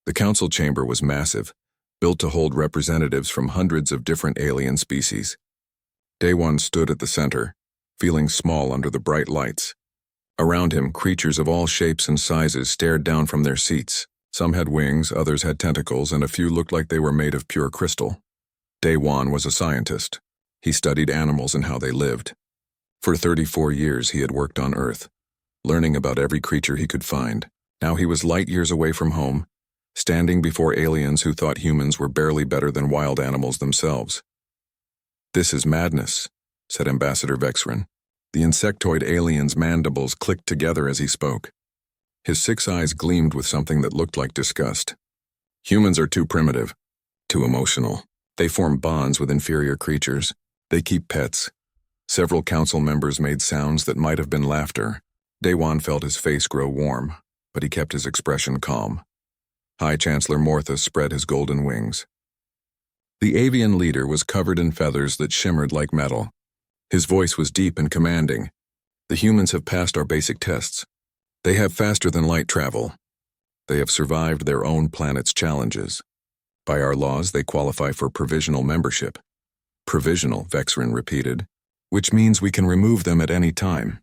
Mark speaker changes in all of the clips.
Speaker 1: The council chamber was massive, built to hold representatives from hundreds of different alien species. Day One stood at the center, feeling small under the bright lights. Around him, creatures of all shapes and sizes stared down from their seats. Some had wings, others had tentacles, and a few looked like they were made of pure crystal. Day One was a scientist. He studied animals and how they lived. For 34 years he had worked on Earth, learning about every creature he could find. Now he was light years away from home, standing before aliens who thought humans were barely better than wild animals themselves. "This is madness," said Ambassador Vexrin. The insectoid alien's mandibles clicked together as he spoke. His 6 eyes gleamed with something that looked like disgust. "Humans are too primitive, too emotional. They form bonds with inferior creatures. They keep pets." Several council members made sounds that might have been laughter. Day One felt his face grow warm, but he kept his expression calm. High Chancellor Morthus spread his golden wings. The avian leader was covered in feathers that shimmered like metal. His voice was deep and commanding. "The humans have passed our basic tests. They have faster-than-light travel. They have survived their own planet's challenges. By our laws, they qualify for provisional membership." "Provisional," Vexrin repeated, "which means we can remove them at any time."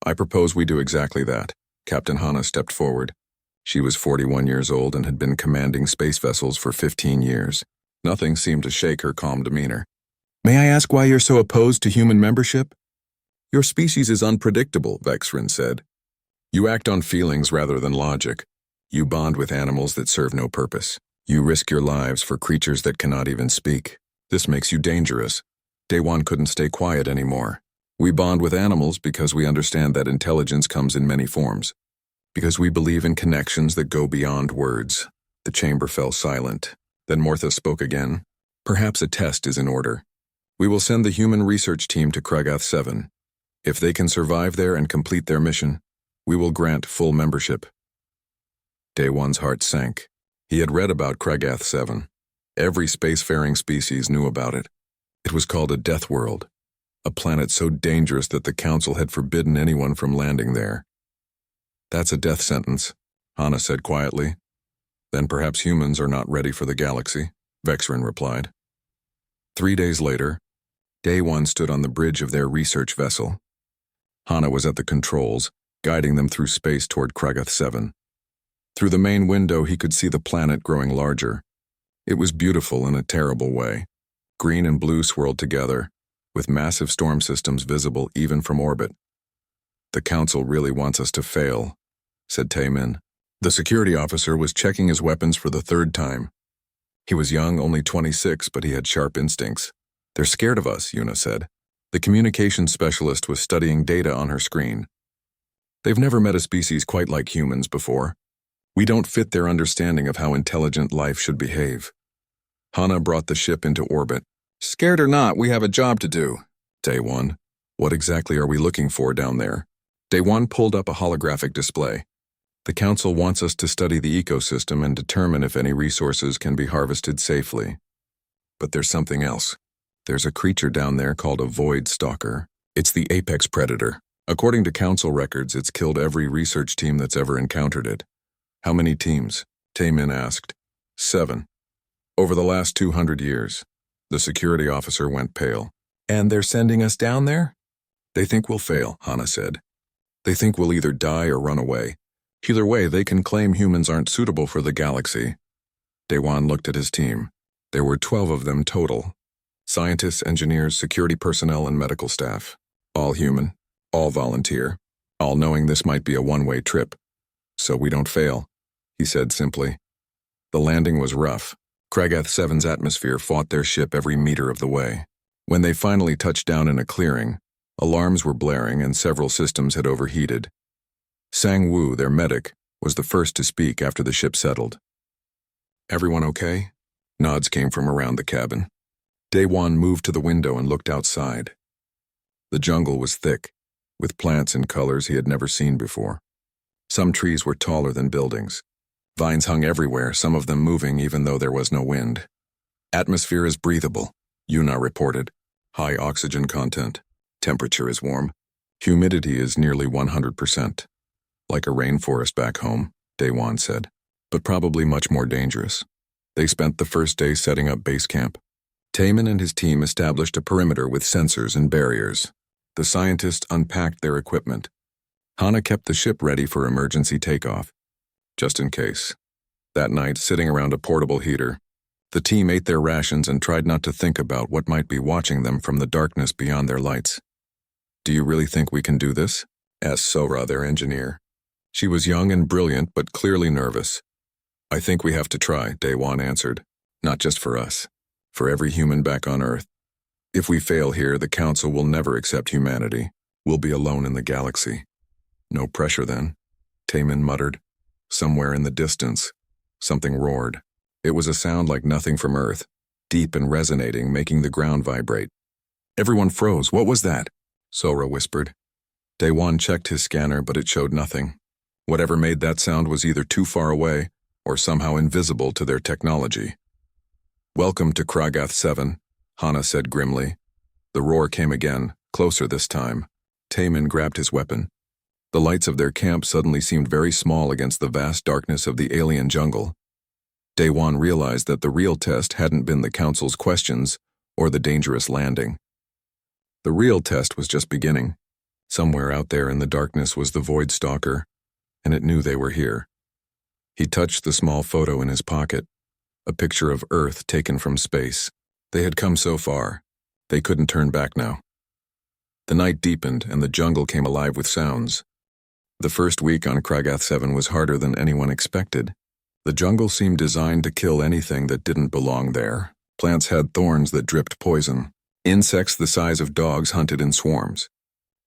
Speaker 1: "I propose we do exactly that." Captain Hana stepped forward. She was 41 years old and had been commanding space vessels for 15 years. Nothing seemed to shake her calm demeanor. "May I ask why you're so opposed to human membership?" "Your species is unpredictable," Vexrin said. "You act on feelings rather than logic. You bond with animals that serve no purpose. You risk your lives for creatures that cannot even speak. This makes you dangerous." Day One couldn't stay quiet anymore. "We bond with animals because we understand that intelligence comes in many forms. Because we believe in connections that go beyond words." The chamber fell silent. Then Morthus spoke again. "Perhaps a test is in order. We will send the human research team to Kragath 7. If they can survive there and complete their mission, we will grant full membership." Day One's heart sank. He had read about Kragath 7. Every spacefaring species knew about it. It was called a death world, a planet so dangerous that the Council had forbidden anyone from landing there. "That's a death sentence," Hana said quietly. "Then perhaps humans are not ready for the galaxy," Vexrin replied. 3 days later, Day One stood on the bridge of their research vessel. Hana was at the controls, guiding them through space toward Kragath 7. Through the main window he could see the planet growing larger. It was beautiful in a terrible way. Green and blue swirled together, with massive storm systems visible even from orbit. "The Council really wants us to fail," said Taemin. The security officer was checking his weapons for the 3rd time. He was young, only 26, but he had sharp instincts. "They're scared of us," Yuna said. The communications specialist was studying data on her screen. "They've never met a species quite like humans before. We don't fit their understanding of how intelligent life should behave." Hana brought the ship into orbit. "Scared or not, we have a job to do." Day One, "What exactly are we looking for down there?" Day One pulled up a holographic display. "The Council wants us to study the ecosystem and determine if any resources can be harvested safely. But there's something else. There's a creature down there called a Void Stalker. It's the apex predator. According to Council records, it's killed every research team that's ever encountered it." "How many teams?" Taemin asked. 7. Over the last 200 years. The security officer went pale. "And they're sending us down there?" "They think we'll fail," Hana said. "They think we'll either die or run away. Either way, they can claim humans aren't suitable for the galaxy." Day One looked at his team. There were 12 of them total. Scientists, engineers, security personnel, and medical staff. All human, all volunteer, all knowing this might be a one-way trip. "So we don't fail," he said simply. The landing was rough. Kragath 7's atmosphere fought their ship every meter of the way. When they finally touched down in a clearing, alarms were blaring and several systems had overheated. Sang Woo, their medic, was the first to speak after the ship settled. "Everyone okay?" Nods came from around the cabin. Day One moved to the window and looked outside. The jungle was thick, with plants in colors he had never seen before. Some trees were taller than buildings. Vines hung everywhere, some of them moving even though there was no wind. "Atmosphere is breathable," Yuna reported. "High oxygen content. Temperature is warm. Humidity is nearly 100%. Like a rainforest back home," Day One said. but probably much more dangerous. They spent the first day setting up base camp. Taemin and his team established a perimeter with sensors and barriers. The scientists unpacked their equipment. Hana kept the ship ready for emergency takeoff, just in case. That night, sitting around a portable heater, the team ate their rations and tried not to think about what might be watching them from the darkness beyond their lights. "Do you really think we can do this?" asked Sora, their engineer. She was young and brilliant, but clearly nervous. "I think we have to try," Daewon answered. "Not just for us. For every human back on Earth. If we fail here, the Council will never accept humanity. We'll be alone in the galaxy." "No pressure then," Taemin muttered. Somewhere in the distance, something roared. It was a sound like nothing from Earth, deep and resonating, making the ground vibrate. Everyone froze. "What was that?" Sora whispered. Daewon checked his scanner, but it showed nothing. Whatever made that sound was either too far away or somehow invisible to their technology. "Welcome to Kragath 7, Hana said grimly. The roar came again, closer this time. Taemin grabbed his weapon. The lights of their camp suddenly seemed very small against the vast darkness of the alien jungle. Daewon realized that the real test hadn't been the Council's questions or the dangerous landing. The real test was just beginning. Somewhere out there in the darkness was the Void Stalker, and it knew they were here. He touched the small photo in his pocket, a picture of Earth taken from space. They had come so far. They couldn't turn back now. The night deepened and the jungle came alive with sounds. The first week on Kragath 7 was harder than anyone expected. The jungle seemed designed to kill anything that didn't belong there. Plants had thorns that dripped poison. Insects the size of dogs hunted in swarms.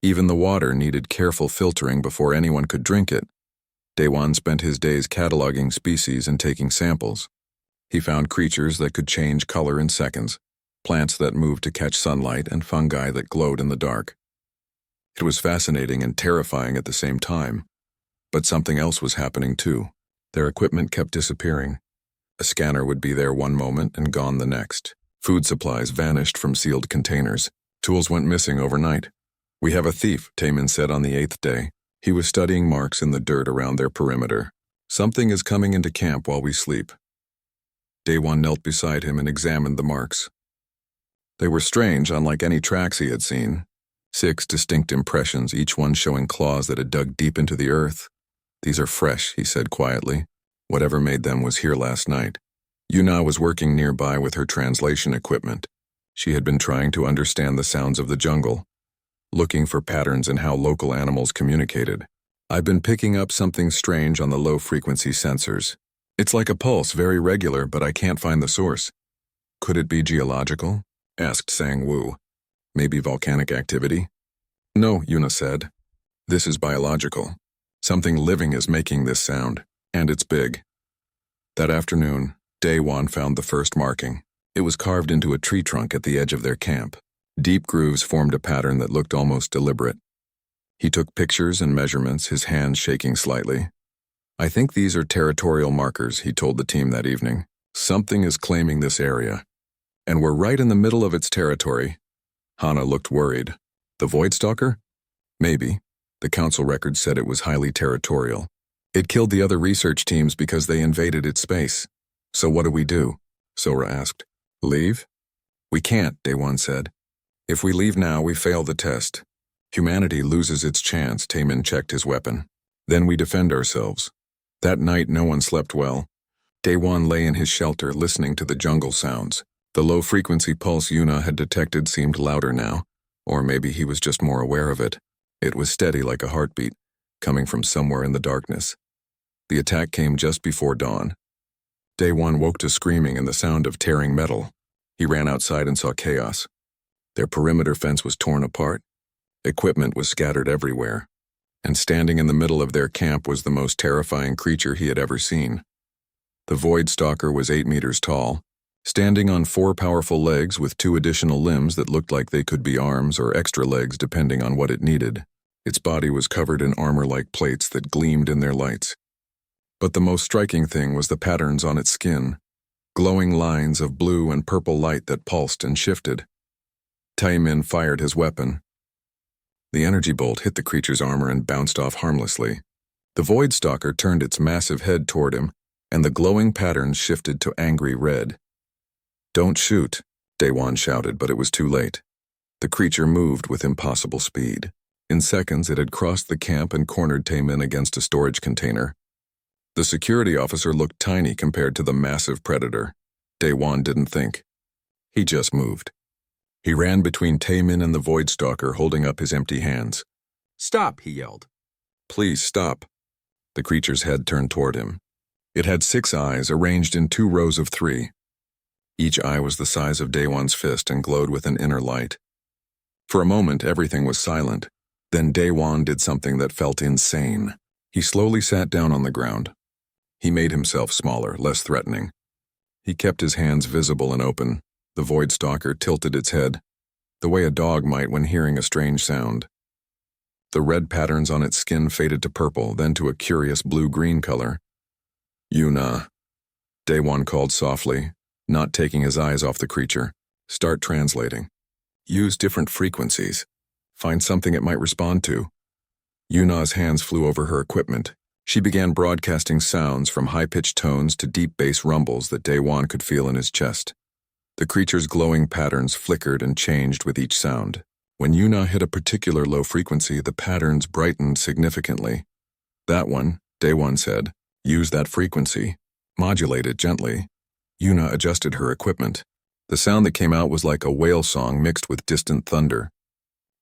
Speaker 1: Even the water needed careful filtering before anyone could drink it. Daewon spent his days cataloging species and taking samples. He found creatures that could change color in seconds, plants that moved to catch sunlight, and fungi that glowed in the dark. It was fascinating and terrifying at the same time. But something else was happening too. Their equipment kept disappearing. A scanner would be there one moment and gone the next. Food supplies vanished from sealed containers. Tools went missing overnight. "We have a thief," Taemin said on the 8th day. He was studying marks in the dirt around their perimeter. "Something is coming into camp while we sleep." Daewon knelt beside him and examined the marks. They were strange, unlike any tracks he had seen. 6 distinct impressions, each one showing claws that had dug deep into the earth. "These are fresh," he said quietly. "Whatever made them was here last night." Yuna was working nearby with her translation equipment. She had been trying to understand the sounds of the jungle, looking for patterns in how local animals communicated. "I've been picking up something strange on the low-frequency sensors. It's like a pulse, very regular, but I can't find the source." "Could it be geological?" asked Sang-woo. "Maybe volcanic activity?" "No," Yuna said. "This is biological. Something living is making this sound, and it's big." That afternoon, Daewon found the first marking. It was carved into a tree trunk at the edge of their camp. Deep grooves formed a pattern that looked almost deliberate. He took pictures and measurements, his hands shaking slightly. "I think these are territorial markers," he told the team that evening. "Something is claiming this area. And we're right in the middle of its territory." Hana looked worried. "The Void Stalker?" "Maybe. The Council record said it was highly territorial. It killed the other research teams because they invaded its space. So what do we do?" Sora asked. "Leave?" "We can't," Daewon said. "If we leave now, we fail the test. Humanity loses its chance." Taemin checked his weapon. "Then we defend ourselves." That night, no one slept well. Daewon lay in his shelter, listening to the jungle sounds. The low-frequency pulse Yuna had detected seemed louder now, or maybe he was just more aware of it. It was steady like a heartbeat, coming from somewhere in the darkness. The attack came just before dawn. Daewon woke to screaming and the sound of tearing metal. He ran outside and saw chaos. Their perimeter fence was torn apart. Equipment was scattered everywhere. And standing in the middle of their camp was the most terrifying creature he had ever seen. The Void Stalker was 8 meters tall, standing on 4 powerful legs with 2 additional limbs that looked like they could be arms or extra legs depending on what it needed. Its body was covered in armor-like plates that gleamed in their lights. But the most striking thing was the patterns on its skin, glowing lines of blue and purple light that pulsed and shifted. Taemin fired his weapon. The energy bolt hit the creature's armor and bounced off harmlessly. The Void Stalker turned its massive head toward him, and the glowing patterns shifted to angry red. "Don't shoot," Daewon shouted, but it was too late. The creature moved with impossible speed. In seconds, it had crossed the camp and cornered Taemin against a storage container. The security officer looked tiny compared to the massive predator. Daewon didn't think. He just moved. He ran between Taemin and the Voidstalker, holding up his empty hands.
Speaker 2: "Stop," he yelled.
Speaker 1: "Please stop." The creature's head turned toward him. It had 6 eyes arranged in 2 rows of 3. Each eye was the size of Daewon's fist and glowed with an inner light. For a moment, everything was silent. Then Daewon did something that felt insane. He slowly sat down on the ground. He made himself smaller, less threatening. He kept his hands visible and open. The Voidstalker tilted its head, the way a dog might when hearing a strange sound. The red patterns on its skin faded to purple, then to a curious blue-green color. "Yuna," Daewon called softly, not taking his eyes off the creature. "Start translating. Use different frequencies. Find something it might respond to." Yuna's hands flew over her equipment. She began broadcasting sounds from high-pitched tones to deep bass rumbles that Daewon could feel in his chest. The creature's glowing patterns flickered and changed with each sound. When Yuna hit a particular low frequency, the patterns brightened significantly. "That one," Daewon said. "Use that frequency. Modulate it gently." Yuna adjusted her equipment. The sound that came out was like a whale song mixed with distant thunder.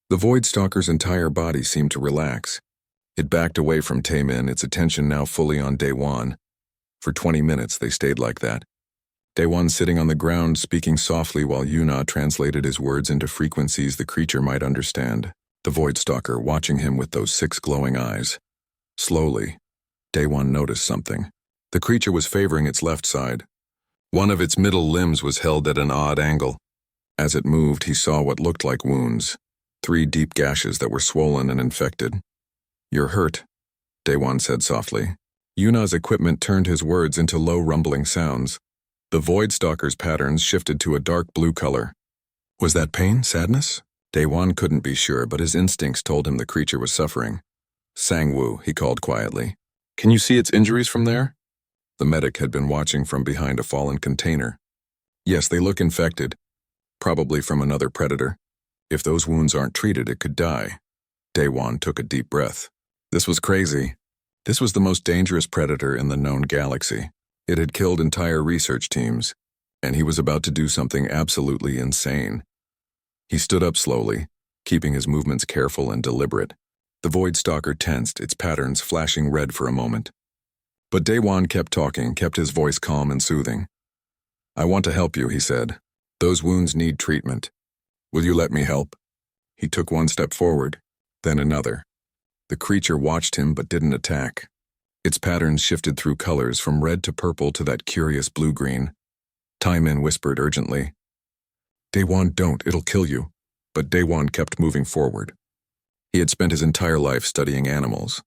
Speaker 1: The Voidstalker's entire body seemed to relax. It backed away from Taemin, its attention now fully on Daewon. For 20 minutes they stayed like that. Daewon sitting on the ground, speaking softly while Yuna translated his words into frequencies the creature might understand. The Voidstalker watching him with those 6 glowing eyes. Slowly, Daewon noticed something. The creature was favoring its left side. One of its middle limbs was held at an odd angle. As it moved, he saw what looked like wounds. 3 deep gashes that were swollen and infected. "You're hurt," Daewon said softly. Yuna's equipment turned his words into low rumbling sounds. The Voidstalker's patterns shifted to a dark blue color. Was that pain? Sadness? Daewon couldn't be sure, but his instincts told him the creature was suffering. "Sangwoo," he called quietly. "Can you see its injuries from there?" The medic had been watching from behind a fallen container. "Yes, they look infected. Probably from another predator. If those wounds aren't treated, it could die." Daewon took a deep breath. This was crazy. This was the most dangerous predator in the known galaxy. It had killed entire research teams, and he was about to do something absolutely insane. He stood up slowly, keeping his movements careful and deliberate. The Voidstalker tensed, its patterns flashing red for a moment. But Daewon kept talking, kept his voice calm and soothing. "I want to help you," he said. "Those wounds need treatment. Will you let me help?" He took 1 step forward, then another. The creature watched him but didn't attack. Its patterns shifted through colors from red to purple to that curious blue-green. Taemin whispered urgently, "Daewon, don't, it'll kill you." But Daewon kept moving forward. He had spent his entire life studying animals.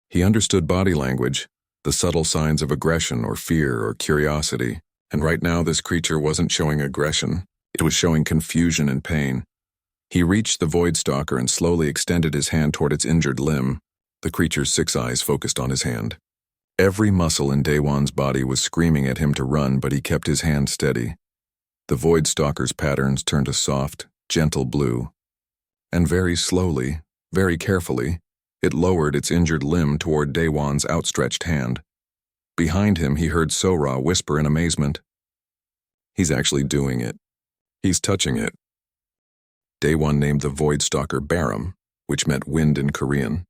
Speaker 1: He understood body language, the subtle signs of aggression or fear or curiosity, and right now this creature wasn't showing aggression, it was showing confusion and pain. He reached the Voidstalker and slowly extended his hand toward its injured limb. The creature's 6 eyes focused on his hand. Every muscle in Daewon's body was screaming at him to run, but he kept his hand steady. The Voidstalker's patterns turned a soft, gentle blue. And very slowly, very carefully, it lowered its injured limb toward Daewon's outstretched hand. Behind him, he heard Sora whisper in amazement, "He's actually doing it. He's touching it." Daewon named the Voidstalker Barum, which meant wind in Korean.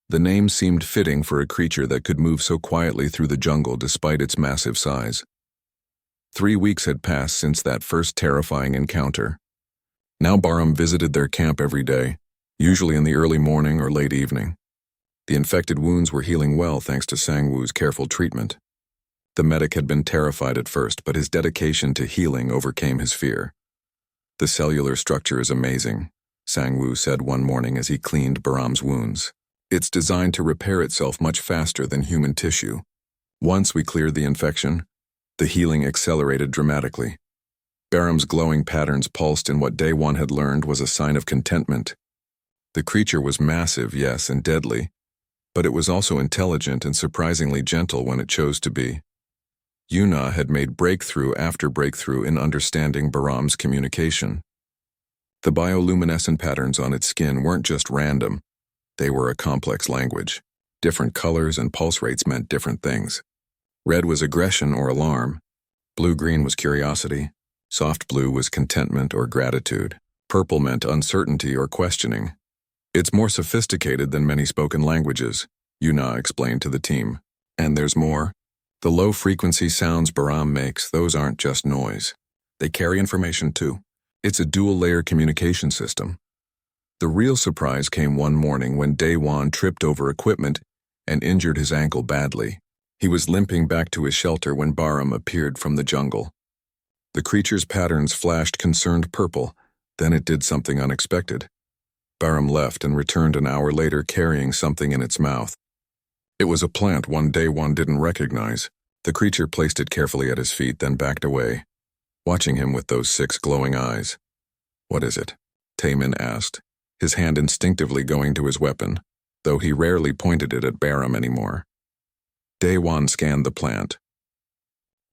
Speaker 1: The name seemed fitting for a creature that could move so quietly through the jungle despite its massive size. 3 weeks had passed since that first terrifying encounter. Now Barum visited their camp every day, usually in the early morning or late evening. The infected wounds were healing well thanks to Sangwoo's careful treatment. The medic had been terrified at first, but his dedication to healing overcame his fear. "The cellular structure is amazing," Sangwoo said one morning as he cleaned Barum's wounds. "It's designed to repair itself much faster than human tissue. Once we cleared the infection, the healing accelerated dramatically." Barum's glowing patterns pulsed in what Daewon had learned was a sign of contentment. The creature was massive, yes, and deadly, but it was also intelligent and surprisingly gentle when it chose to be. Yuna had made breakthrough after breakthrough in understanding Bahram's communication. The bioluminescent patterns on its skin weren't just random, they were a complex language. Different colors and pulse rates meant different things. Red was aggression or alarm, blue-green was curiosity, soft blue was contentment or gratitude, purple meant uncertainty or questioning. It's more sophisticated than many spoken languages, Yuna explained to the team. And there's more. The low-frequency sounds Bahram makes, those aren't just noise. They carry information too. It's a dual-layer communication system. The real surprise came one morning when Daewon tripped over equipment and injured his ankle badly. He was limping back to his shelter when Bahram appeared from the jungle. The creature's patterns flashed concerned purple, then it did something unexpected. Bahram left and returned an hour later carrying something in its mouth. It was a plant one Daewon didn't recognize. The creature placed it carefully at his feet, then backed away, watching him with those 6 glowing eyes. "What is it?" Taemin asked, his hand instinctively going to his weapon, though he rarely pointed it at Bahram anymore. Daewon scanned the plant.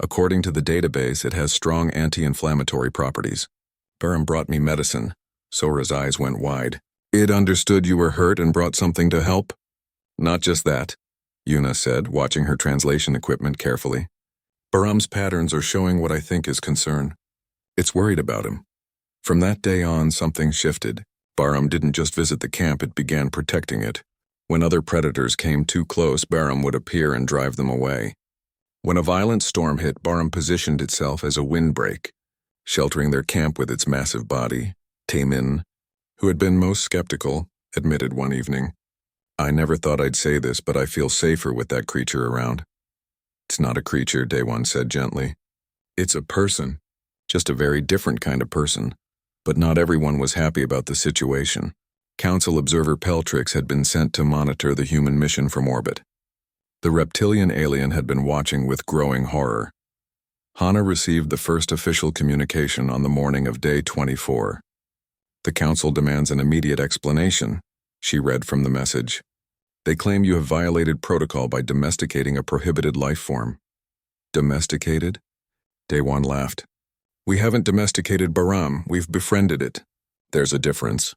Speaker 1: According to the database, it has strong anti-inflammatory properties. Bahram brought me medicine. Sora's eyes went wide. "It understood you were hurt and brought something to help?" "Not just that," Yuna said, watching her translation equipment carefully. "Bahram's patterns are showing what I think is concern. It's worried about him." From that day on, something shifted. Bahram didn't just visit the camp, it began protecting it. When other predators came too close, Bahram would appear and drive them away. When a violent storm hit, Bahram positioned itself as a windbreak, sheltering their camp with its massive body. Taemin, who had been most skeptical, admitted one evening, "I never thought I'd say this, but I feel safer with that creature around." "It's not a creature," Daewon said gently. "It's a person, just a very different kind of person." But not everyone was happy about the situation. Council observer Peltrix had been sent to monitor the human mission from orbit. The reptilian alien had been watching with growing horror. Hana received the first official communication on the morning of day 24. "The Council demands an immediate explanation," she read from the message. "They claim you have violated protocol by domesticating a prohibited life form." "Domesticated?" Daewon laughed. "We haven't domesticated Bahram, we've befriended it." "There's a difference."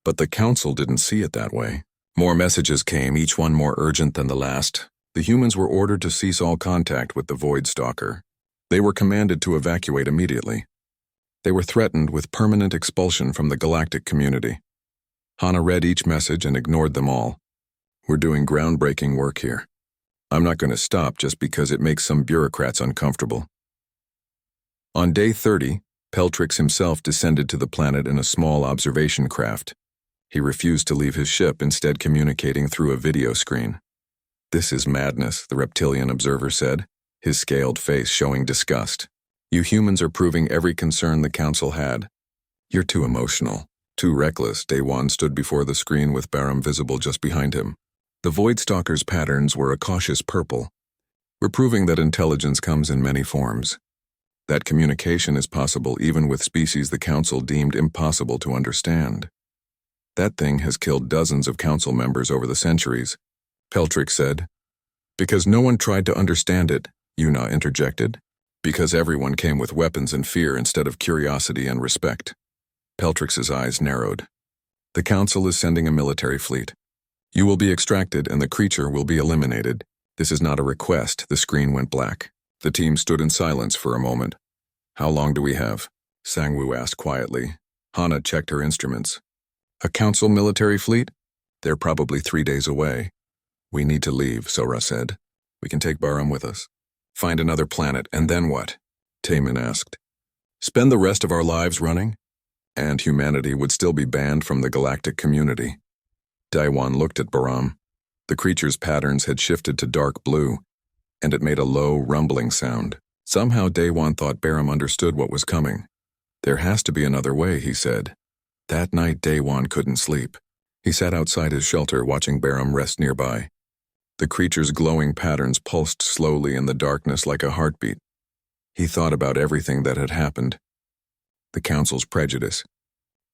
Speaker 1: But the Council didn't see it that way. More messages came, each one more urgent than the last. The humans were ordered to cease all contact with the Void Stalker. They were commanded to evacuate immediately. They were threatened with permanent expulsion from the galactic community. Hana read each message and ignored them all. "We're doing groundbreaking work here. I'm not going to stop just because it makes some bureaucrats uncomfortable." On day 30, Peltrix himself descended to the planet in a small observation craft. He refused to leave his ship, instead communicating through a video screen. "This is madness," the reptilian observer said, his scaled face showing disgust. "You humans are proving every concern the Council had. You're too emotional, too reckless." Daewon stood before the screen with Bahram visible just behind him. The Void Stalker's patterns were a cautious purple. "We're proving that intelligence comes in many forms. That communication is possible even with species the Council deemed impossible to understand. That thing has killed dozens of Council members over the centuries," Peltrix said. "Because no one tried to understand it," Yuna interjected. "Because everyone came with weapons and fear instead of curiosity and respect." Peltrix's eyes narrowed. "The Council is sending a military fleet. You will be extracted and the creature will be eliminated. This is not a request." The screen went black. The team stood in silence for a moment. "How long do we have?" Sangwoo asked quietly. Hana checked her instruments. "A Council military fleet? They're probably 3 days away." "We need to leave," Sora said. "We can take Bahram with us." "Find another planet, and then what?" Taemin asked. "Spend the rest of our lives running?" "And humanity would still be banned from the galactic community." Daewon looked at Bahram. The creature's patterns had shifted to dark blue, and it made a low, rumbling sound. Somehow Daewon thought Bahram understood what was coming. "There has to be another way," he said. That night Daewon couldn't sleep. He sat outside his shelter watching Bahram rest nearby. The creature's glowing patterns pulsed slowly in the darkness like a heartbeat. He thought about everything that had happened. The Council's prejudice,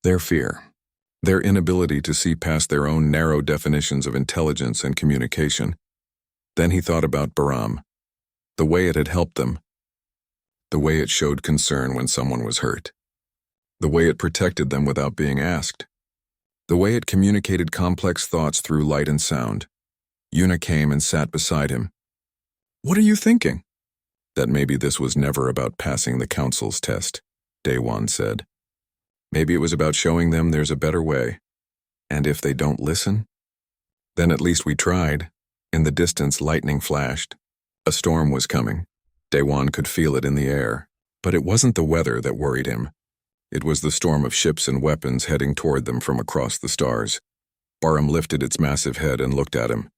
Speaker 1: their fear, their inability to see past their own narrow definitions of intelligence and communication. Then he thought about Bahram, the way it had helped them, The way it showed concern when someone was hurt. The way it protected them without being asked. The way it communicated complex thoughts through light and sound. Yuna came and sat beside him. "What are you thinking?" "That maybe this was never about passing the council's test," Daewon said. "Maybe it was about showing them there's a better way. And if they don't listen? Then at least we tried." In the distance, lightning flashed. A storm was coming. Daewon could feel it in the air. But it wasn't the weather that worried him. It was the storm of ships and weapons heading toward them from across the stars. Barham lifted its massive head and looked at him.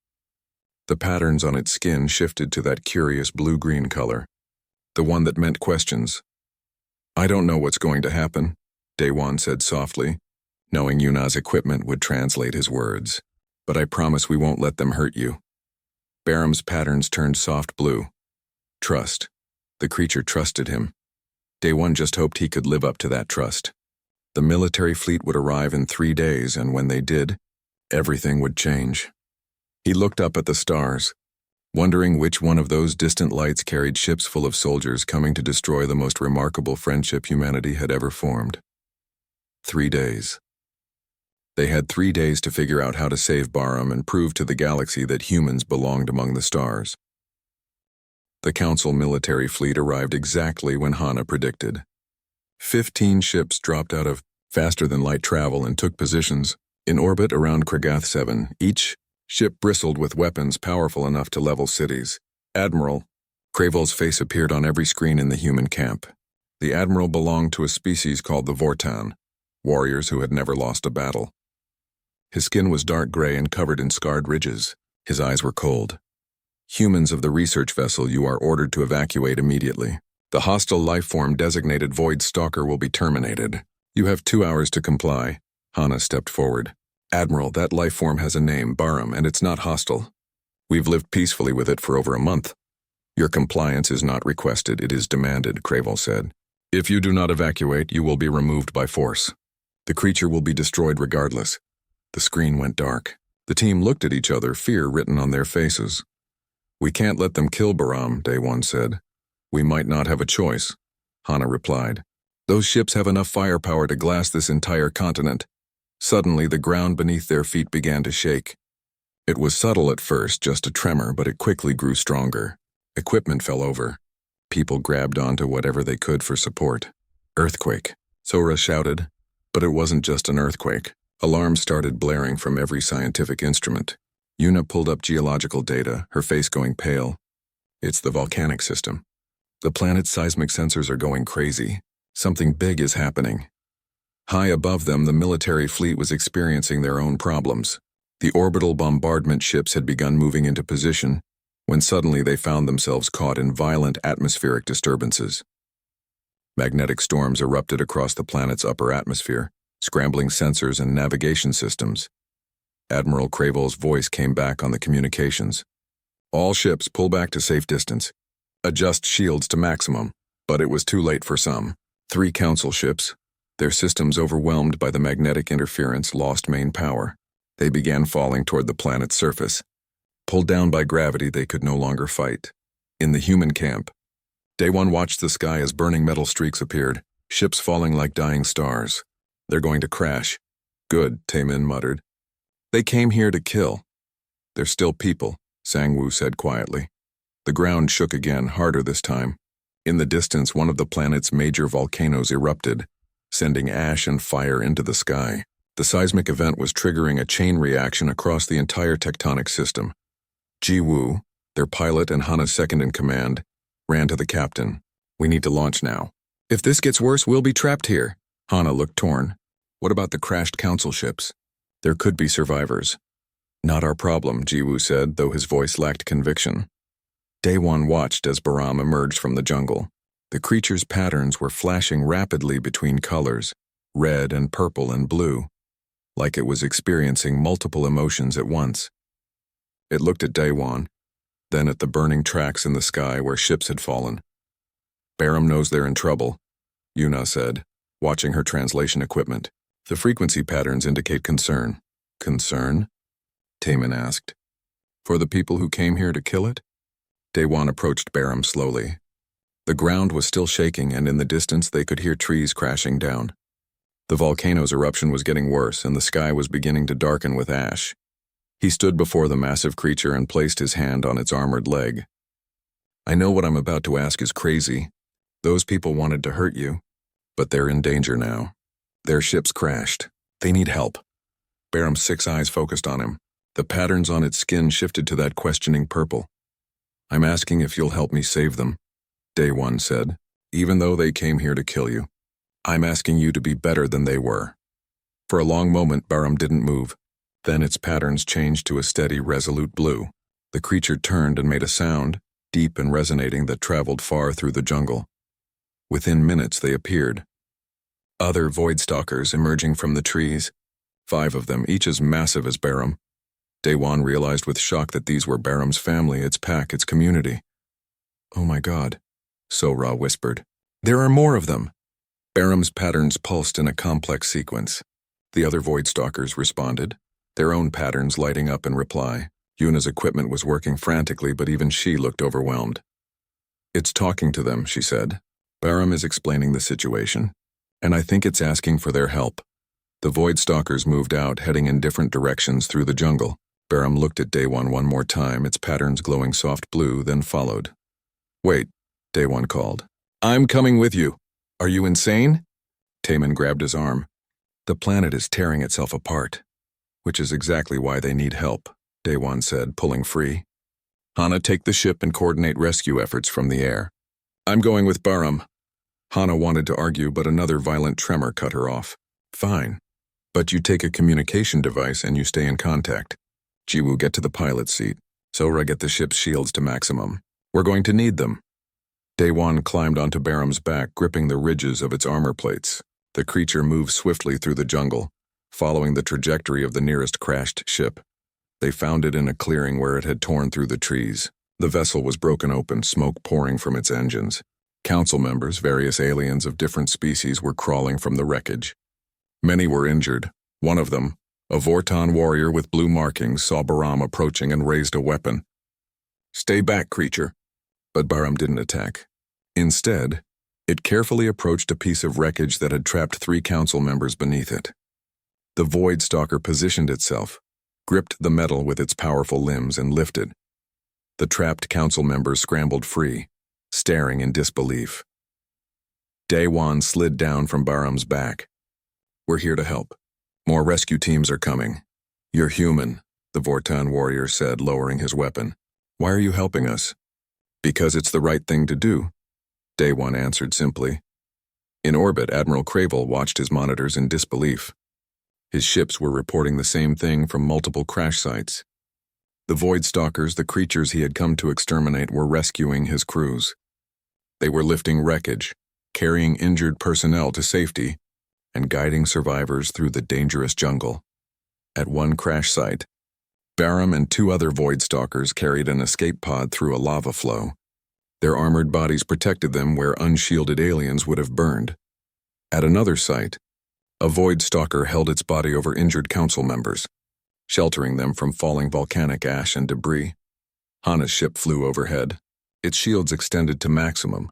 Speaker 1: The patterns on its skin shifted to that curious blue-green color, the one that meant questions. "I don't know what's going to happen," Daewon said softly, knowing Yuna's equipment would translate his words. "But I promise we won't let them hurt you." Barham's patterns turned soft blue. Trust. The creature trusted him. Daewon just hoped he could live up to that trust. The military fleet would arrive in 3 days, and when they did, everything would change. He looked up at the stars, wondering which one of those distant lights carried ships full of soldiers coming to destroy the most remarkable friendship humanity had ever formed. 3 days. They had 3 days to figure out how to save Barham and prove to the galaxy that humans belonged among the stars. The Council military fleet arrived exactly when Hana predicted. 15 ships dropped out of faster-than-light travel and took positions in orbit around Kragath 7, each ship bristled with weapons powerful enough to level cities. Admiral Cravel's face appeared on every screen in the human camp. The Admiral belonged to a species called the Vortan, warriors who had never lost a battle. His skin was dark gray and covered in scarred ridges. His eyes were cold. "Humans of the research vessel, you are ordered to evacuate immediately. The hostile life form designated Void Stalker will be terminated. You have 2 hours to comply." Hana stepped forward. "Admiral, that life form has a name, Barham, and it's not hostile. We've lived peacefully with it for over a month." "Your compliance is not requested, it is demanded," Cravel said. "If you do not evacuate, you will be removed by force. The creature will be destroyed regardless." The screen went dark. The team looked at each other, fear written on their faces. "We can't let them kill Barham," Daewon said. "We might not have a choice," Hana replied. "Those ships have enough firepower to glass this entire continent." Suddenly, the ground beneath their feet began to shake. It was subtle at first, just a tremor, but it quickly grew stronger. Equipment fell over. People grabbed onto whatever they could for support. "Earthquake," Sora shouted. But it wasn't just an earthquake. Alarms started blaring from every scientific instrument. Yuna pulled up geological data, her face going pale. "It's the volcanic system. The planet's seismic sensors are going crazy. Something big is happening." High above them, the military fleet was experiencing their own problems. The orbital bombardment ships had begun moving into position, when suddenly they found themselves caught in violent atmospheric disturbances. Magnetic storms erupted across the planet's upper atmosphere, scrambling sensors and navigation systems. Admiral Cravel's voice came back on the communications. "All ships pull back to safe distance. Adjust shields to maximum." But it was too late for some. 3 council ships, their systems overwhelmed by the magnetic interference, lost main power. They began falling toward the planet's surface. Pulled down by gravity, they could no longer fight. In the human camp, Daewon watched the sky as burning metal streaks appeared, ships falling like dying stars. "They're going to crash." "Good," Taemin muttered. "They came here to kill." "They're still people," Sangwoo said quietly. The ground shook again, harder this time. In the distance, one of the planet's major volcanoes erupted, sending ash and fire into the sky. The seismic event was triggering a chain reaction across the entire tectonic system. Ji-Woo, their pilot and Hana's second-in-command, ran to the captain. "We need to launch now. If this gets worse, we'll be trapped here." Hana looked torn. "What about the crashed council ships? There could be survivors." "Not our problem," Ji-Woo said, though his voice lacked conviction. Daewon watched as Barham emerged from the jungle. The creature's patterns were flashing rapidly between colors, red and purple and blue, like it was experiencing multiple emotions at once. It looked at Daewon, then at the burning tracks in the sky where ships had fallen. "Barham knows they're in trouble," Yuna said, watching her translation equipment. "The frequency patterns indicate concern." "Concern?" Taemin asked. "For the people who came here to kill it?" Daewon approached Barham slowly. The ground was still shaking, and in the distance they could hear trees crashing down. The volcano's eruption was getting worse, and the sky was beginning to darken with ash. He stood before the massive creature and placed his hand on its armored leg. "I know what I'm about to ask is crazy. Those people wanted to hurt you, but they're in danger now. Their ship's crashed. They need help." Barham's 6 eyes focused on him. The patterns on its skin shifted to that questioning purple. "I'm asking if you'll help me save them," Day One said. "Even though they came here to kill you, I'm asking you to be better than they were." For a long moment, Barham didn't move. Then its patterns changed to a steady, resolute blue. The creature turned and made a sound, deep and resonating, that traveled far through the jungle. Within minutes, they appeared. Other Voidstalkers emerging from the trees. 5 of them, each as massive as Barham. Daewon realized with shock that these were Barham's family, its pack, its community. "Oh my God," Sora whispered. "There are more of them." Barham's patterns pulsed in a complex sequence. The other Voidstalkers responded, their own patterns lighting up in reply. Yuna's equipment was working frantically, but even she looked overwhelmed. "It's talking to them," she said. "Barham is explaining the situation, and I think it's asking for their help." The Voidstalkers moved out, heading in different directions through the jungle. Barham looked at Daewon one more time, its patterns glowing soft blue, then followed. "Wait," Daewon called. "I'm coming with you. Are you insane?" Taemin grabbed his arm. "The planet is tearing itself apart, which is exactly why they need help," Daewon said, pulling free. "Hana, take the ship and coordinate rescue efforts from the air." "I'm going with Barham." Hana wanted to argue, but another violent tremor cut her off. "Fine, but you take a communication device and you stay in contact. Jiwoo, get to the pilot's seat. Sora, get the ship's shields to maximum. We're going to need them." Daewon climbed onto Barham's back, gripping the ridges of its armor plates. The creature moved swiftly through the jungle, following the trajectory of the nearest crashed ship. They found it in a clearing where it had torn through the trees. The vessel was broken open, smoke pouring from its engines. Council members, various aliens of different species, were crawling from the wreckage. Many were injured. One of them, a Vorton warrior with blue markings, saw Bahram approaching and raised a weapon. "Stay back, creature." But Bahram didn't attack. Instead, it carefully approached a piece of wreckage that had trapped 3 council members beneath it. The Voidstalker positioned itself, gripped the metal with its powerful limbs, and lifted. The trapped council members scrambled free, staring in disbelief. Daewon slid down from Bahram's back. "We're here to help. More rescue teams are coming." "You're human," the Vorton warrior said, lowering his weapon. "Why are you helping us?" "Because it's the right thing to do," Daewon answered simply. In orbit, Admiral Cravel watched his monitors in disbelief. His ships were reporting the same thing from multiple crash sites. The Voidstalkers, the creatures he had come to exterminate, were rescuing his crews. They were lifting wreckage, carrying injured personnel to safety, and guiding survivors through the dangerous jungle. At one crash site, Barham and 2 other Voidstalkers carried an escape pod through a lava flow. Their armored bodies protected them where unshielded aliens would have burned. At another site, a Voidstalker held its body over injured council members, sheltering them from falling volcanic ash and debris. Hana's ship flew overhead, its shields extended to maximum,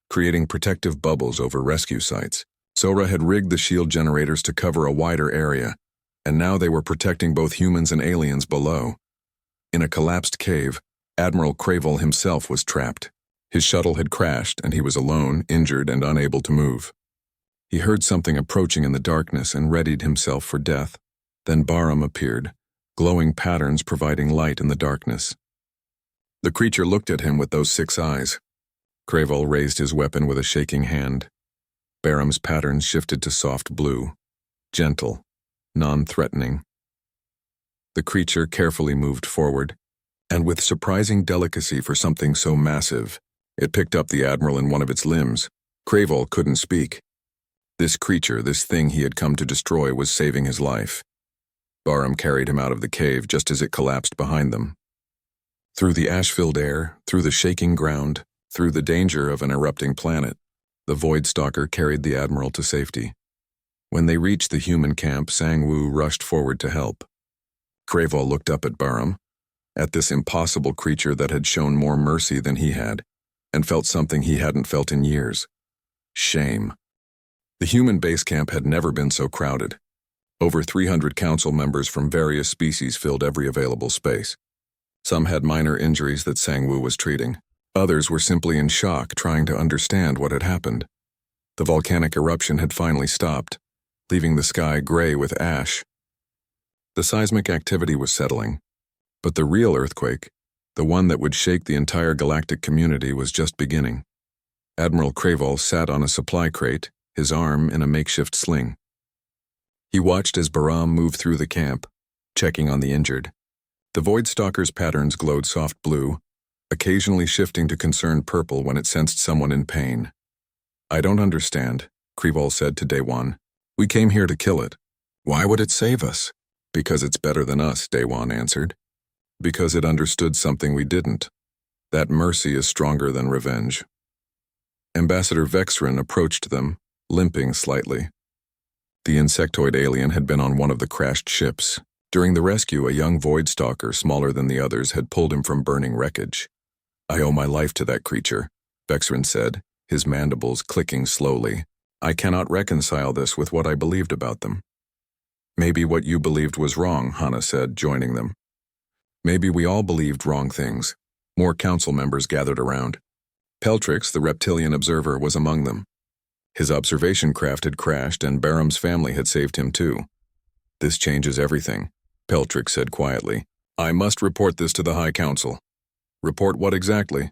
Speaker 1: creating protective bubbles over rescue sites. Sora had rigged the shield generators to cover a wider area, and now they were protecting both humans and aliens below. In a collapsed cave, Admiral Cravel himself was trapped. His shuttle had crashed, and he was alone, injured, and unable to move. He heard something approaching in the darkness and readied himself for death. Then Bahram appeared, glowing patterns providing light in the darkness. The creature looked at him with those 6 eyes. Cravel raised his weapon with a shaking hand. Barham's patterns shifted to soft blue, gentle, non-threatening. The creature carefully moved forward, and with surprising delicacy for something so massive, it picked up the Admiral in one of its limbs. Cravel couldn't speak. This creature, this thing he had come to destroy, was saving his life. Bahram carried him out of the cave just as it collapsed behind them. Through the ash-filled air, through the shaking ground, through the danger of an erupting planet, the Voidstalker carried the Admiral to safety. When they reached the human camp, Sang-woo rushed forward to help. Cravel looked up at Bahram, at this impossible creature that had shown more mercy than he had, and felt something he hadn't felt in years: shame. The human base camp had never been so crowded. Over 300 council members from various species filled every available space. Some had minor injuries that Sang-Woo was treating. Others were simply in shock, trying to understand what had happened. The volcanic eruption had finally stopped, leaving the sky gray with ash. The seismic activity was settling, but the real earthquake, the one that would shake the entire galactic community, was just beginning. Admiral Cravol sat on a supply crate, his arm in a makeshift sling. He watched as Baram moved through the camp, checking on the injured. The Void Stalker's patterns glowed soft blue, occasionally shifting to concerned purple when it sensed someone in pain. "I don't understand," Cravol said to Daewon. "We came here to kill it. Why would it save us?" "Because it's better than us," Daewon answered. "Because it understood something we didn't. That mercy is stronger than revenge." Ambassador Vexrin approached them, limping slightly. The insectoid alien had been on one of the crashed ships. During the rescue, a young Void Stalker, smaller than the others, had pulled him from burning wreckage. "I owe my life to that creature," Vexrin said, his mandibles clicking slowly. "I cannot reconcile this with what I believed about them." "Maybe what you believed was wrong," Hana said, joining them. "Maybe we all believed wrong things." More council members gathered around. Peltrix, the reptilian observer, was among them. His observation craft had crashed, and Baram's family had saved him too. "This changes everything," Peltrix said quietly. "I must report this to the High Council." "Report what exactly?"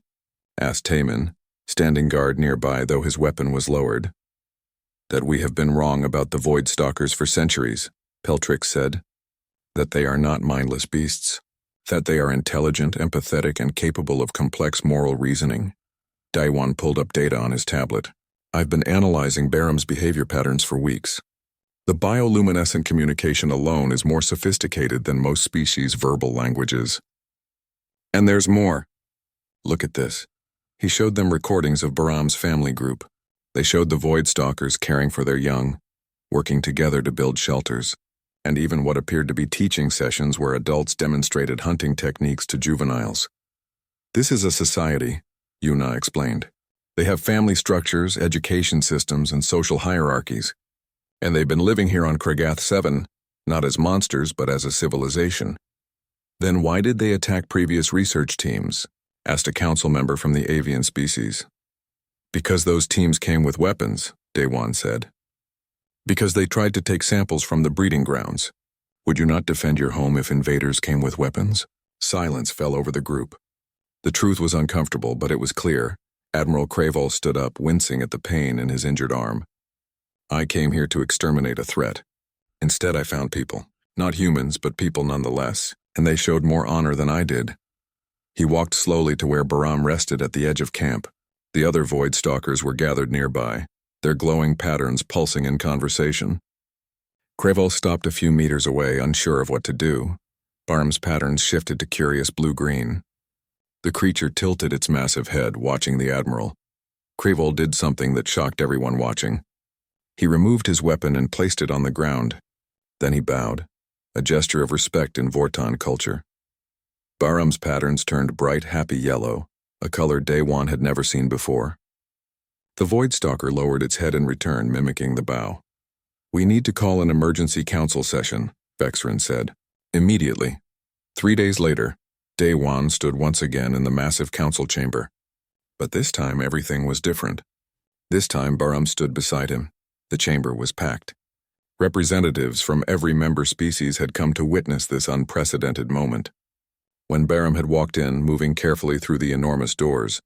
Speaker 1: asked Taemin, standing guard nearby, though his weapon was lowered. "That we have been wrong about the Void Stalkers for centuries," Peltrix said. "That they are not mindless beasts. That they are intelligent, empathetic, and capable of complex moral reasoning." Daewon pulled up data on his tablet. "I've been analyzing Baram's behavior patterns for weeks. The bioluminescent communication alone is more sophisticated than most species' verbal languages. And there's more. Look at this." He showed them recordings of Baram's family group. They showed the Void Stalkers caring for their young, working together to build shelters, and even what appeared to be teaching sessions where adults demonstrated hunting techniques to juveniles. "This is a society," Yuna explained. "They have family structures, education systems, and social hierarchies. And they've been living here on Kragath 7, not as monsters, but as a civilization." "Then why did they attack previous research teams?" asked a council member from the avian species. "Because those teams came with weapons," Daewon said. "Because they tried to take samples from the breeding grounds. Would you not defend your home if invaders came with weapons?" Silence fell over the group. The truth was uncomfortable, but it was clear. Admiral Cravol stood up, wincing at the pain in his injured arm. "I came here to exterminate a threat. Instead, I found people. Not humans, but people nonetheless, and they showed more honor than I did." He walked slowly to where Baram rested at the edge of camp. The other Void Stalkers were gathered nearby, their glowing patterns pulsing in conversation. Cravol stopped a few meters away, unsure of what to do. Baram's patterns shifted to curious blue-green. The creature tilted its massive head, watching the Admiral. Cravol did something that shocked everyone watching. He removed his weapon and placed it on the ground. Then he bowed, a gesture of respect in Vorton culture. Baram's patterns turned bright, happy yellow, a color Daewon had never seen before. The Void Stalker lowered its head in return, mimicking the bow. "We need to call an emergency council session," Vexrin said. "Immediately." 3 days later, Daewon stood once again in the massive council chamber. But this time everything was different. This time Baram stood beside him. The chamber was packed. Representatives from every member species had come to witness this unprecedented moment. When Baram had walked in, moving carefully through the enormous doors,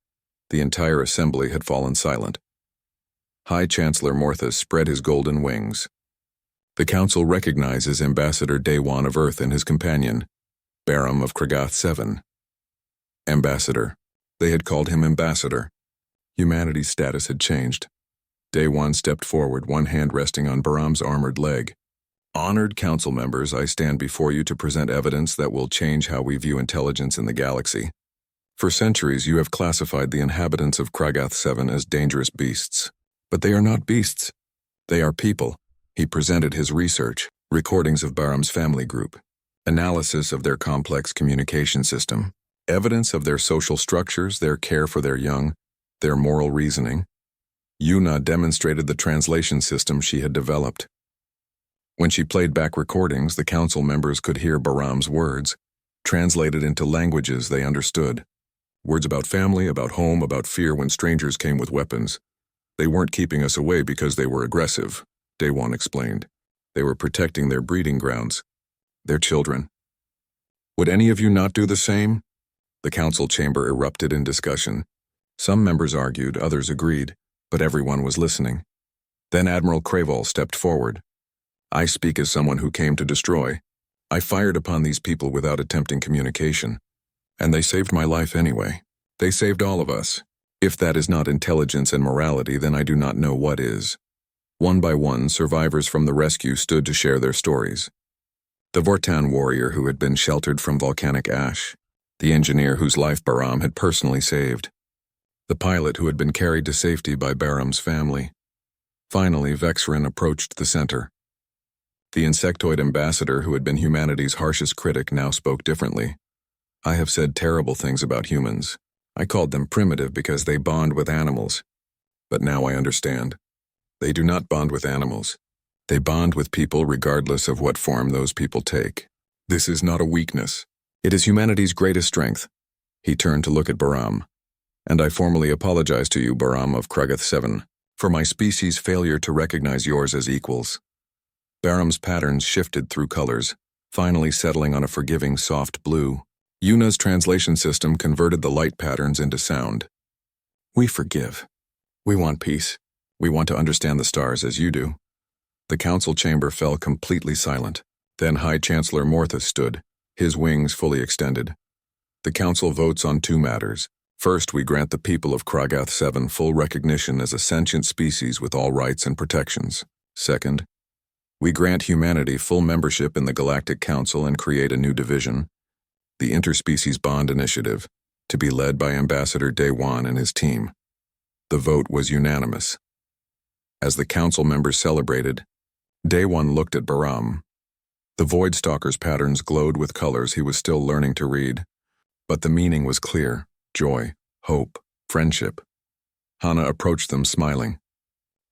Speaker 1: the entire assembly had fallen silent. High Chancellor Morthus spread his golden wings. The council recognizes Ambassador Daewon of Earth and his companion, Baram of Kragath 7. Ambassador. They had called him Ambassador. Humanity's status had changed. Daewon stepped forward, one hand resting on Baram's armored leg. "Honored council members, I stand before you to present evidence that will change how we view intelligence in the galaxy. For centuries, you have classified the inhabitants of Kragath 7 as dangerous beasts. But they are not beasts. They are people." He presented his research, recordings of Baram's family group, analysis of their complex communication system, evidence of their social structures, their care for their young, their moral reasoning. Yuna demonstrated the translation system she had developed. When she played back recordings, the council members could hear Bahram's words, translated into languages they understood. Words about family, about home, about fear when strangers came with weapons. They weren't keeping us away because they were aggressive, Daewon explained. They were protecting their breeding grounds, their children. Would any of you not do the same? The council chamber erupted in discussion. Some members argued, others agreed, but everyone was listening. Then Admiral Craval stepped forward. I speak as someone who came to destroy. I fired upon these people without attempting communication. And they saved my life anyway. They saved all of us. If that is not intelligence and morality, then I do not know what is. One by one, survivors from the rescue stood to share their stories. The Vortan warrior who had been sheltered from volcanic ash. The engineer whose life Bahram had personally saved. The pilot who had been carried to safety by Bahram's family. Finally, Vexrin approached the center. The insectoid ambassador who had been humanity's harshest critic now spoke differently. I have said terrible things about humans. I called them primitive because they bond with animals. But now I understand. They do not bond with animals. They bond with people regardless of what form those people take. This is not a weakness. It is humanity's greatest strength. He turned to look at Bahram. And I formally apologize to you, Bahram of Krugoth 7, for my species' failure to recognize yours as equals. Bahram's patterns shifted through colors, finally settling on a forgiving soft blue. Yuna's translation system converted the light patterns into sound. We forgive. We want peace. We want to understand the stars as you do. The council chamber fell completely silent. Then High Chancellor Morthus stood, his wings fully extended. The council votes on two matters. First, we grant the people of Krugoth 7 full recognition as a sentient species with all rights and protections. Second, we grant humanity full membership in the Galactic Council and create a new division, the Interspecies Bond Initiative, to be led by Ambassador Daewon and his team. The vote was unanimous. As the council members celebrated, Daewon looked at Bahram. The Voidstalker's patterns glowed with colors he was still learning to read, but the meaning was clear: joy, hope, friendship. Hana approached them smiling.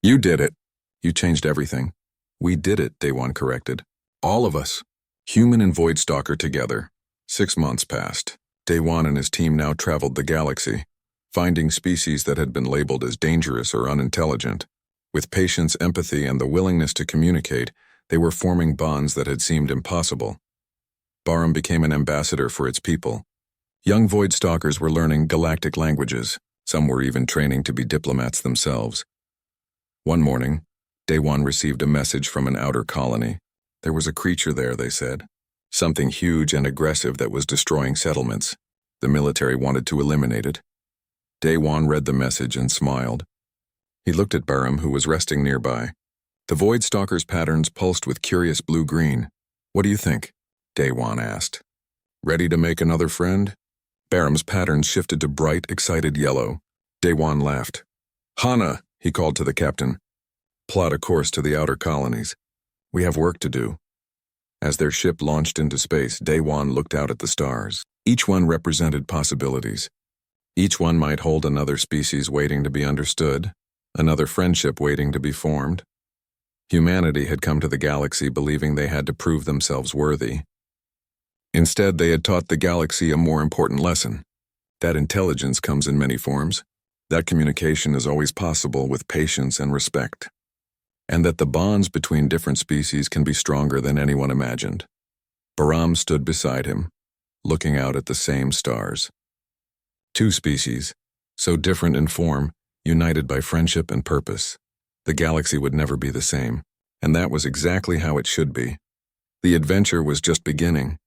Speaker 1: You did it. You changed everything. We did it, Daewon corrected. All of us. Human and Voidstalker together. 6 months passed. Daewon and his team now traveled the galaxy, finding species that had been labeled as dangerous or unintelligent. With patience, empathy, and the willingness to communicate, they were forming bonds that had seemed impossible. Bahram became an ambassador for its people. Young Voidstalkers were learning galactic languages. Some were even training to be diplomats themselves. One morning, Daewon received a message from an outer colony. There was a creature there, they said. Something huge and aggressive that was destroying settlements. The military wanted to eliminate it. Daewon read the message and smiled. He looked at Bahram, who was resting nearby. The Voidstalker's patterns pulsed with curious blue-green. What do you think? Daewon asked. Ready to make another friend? Bahram's patterns shifted to bright, excited yellow. Daewon laughed. Hana, he called to the captain. Plot a course to the outer colonies. We have work to do. As their ship launched into space, Daewon looked out at the stars. Each one represented possibilities. Each one might hold another species waiting to be understood, another friendship waiting to be formed. Humanity had come to the galaxy believing they had to prove themselves worthy. Instead, they had taught the galaxy a more important lesson. That intelligence comes in many forms. That communication is always possible with patience and respect. And that the bonds between different species can be stronger than anyone imagined. Bahram stood beside him, looking out at the same stars. Two species, so different in form, united by friendship and purpose. The galaxy would never be the same, and that was exactly how it should be. The adventure was just beginning.